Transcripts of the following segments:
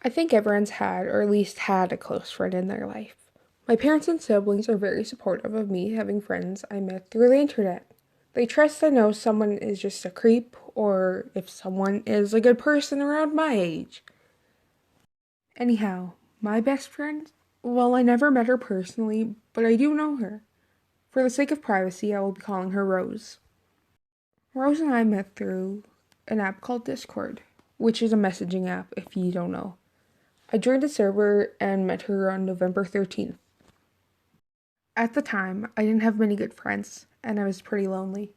I think everyone's had, or at least had, a close friend in their life. My parents and siblings are very supportive of me having friends I met through the internet. They trust I know someone is just a creep, or if someone is a good person around my age. Anyhow, my best friend? Well, I never met her personally, but I do know her. For the sake of privacy, I will be calling her Rose. Rose and I met through an app called Discord, which is a messaging app if you don't know. I joined a server and met her on November 13th. At the time, I didn't have many good friends, and I was pretty lonely.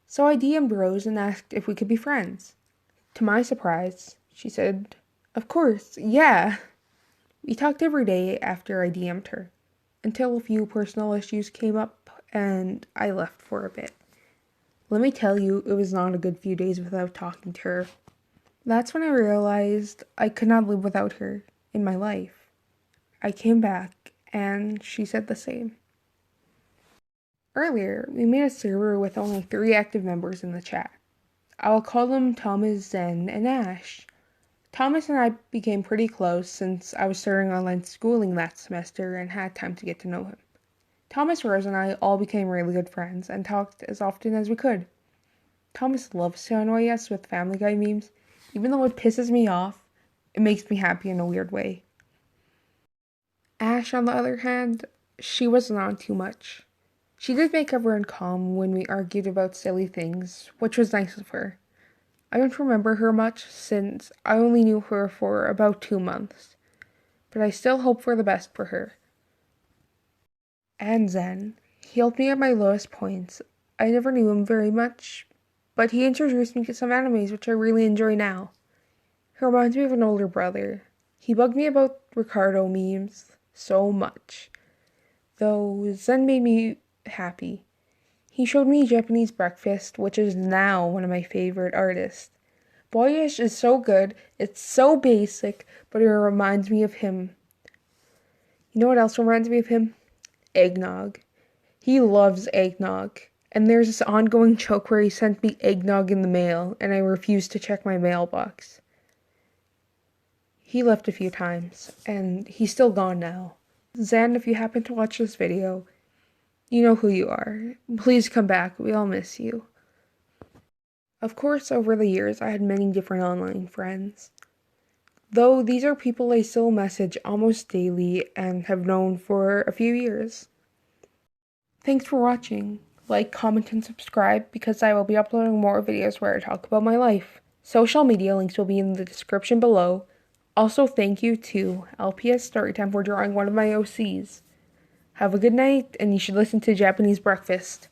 So I DM'd Rose and asked if we could be friends. To my surprise, she said, "Of course, yeah." We talked every day after I DM'd her, until a few personal issues came up and I left for a bit. Let me tell you, it was not a good few days without talking to her. That's when I realized I could not live without her in my life. I came back, and she said the same. Earlier, we made a server with only 3 active members in the chat. I'll call them Thomas, Zen, and Ash. Thomas and I became pretty close since I was starting online schooling that semester and had time to get to know him. Thomas, Rose, and I all became really good friends and talked as often as we could. Thomas loves to annoy us with Family Guy memes. Even though it pisses me off, it makes me happy in a weird way. Ash, on the other hand, she wasn't on too much. She did make everyone calm when we argued about silly things, which was nice of her. I don't remember her much since I only knew her for about 2 months, but I still hope for the best for her. And Zen, he helped me at my lowest points. I never knew him very much, but he introduced me to some animes which I really enjoy now. He reminds me of an older brother. He bugged me about Ricardo memes so much, though Zen made me happy. He showed me Japanese Breakfast, which is now one of my favorite artists. Boyish is so good, it's so basic, but it reminds me of him. You know what else reminds me of him? Eggnog. He loves eggnog. And there's this ongoing joke where he sent me eggnog in the mail, and I refused to check my mailbox. He left a few times, and he's still gone now. Zan, if you happen to watch this video, you know who you are. Please come back, we all miss you. Of course, over the years, I had many different online friends. Though these are people I still message almost daily and have known for a few years. Thanks for watching. Like, comment, and subscribe because I will be uploading more videos where I talk about my life. Social media links will be in the description below. Also, thank you to LPS Storytime for drawing one of my OCs. Have a good night, and you should listen to Japanese Breakfast.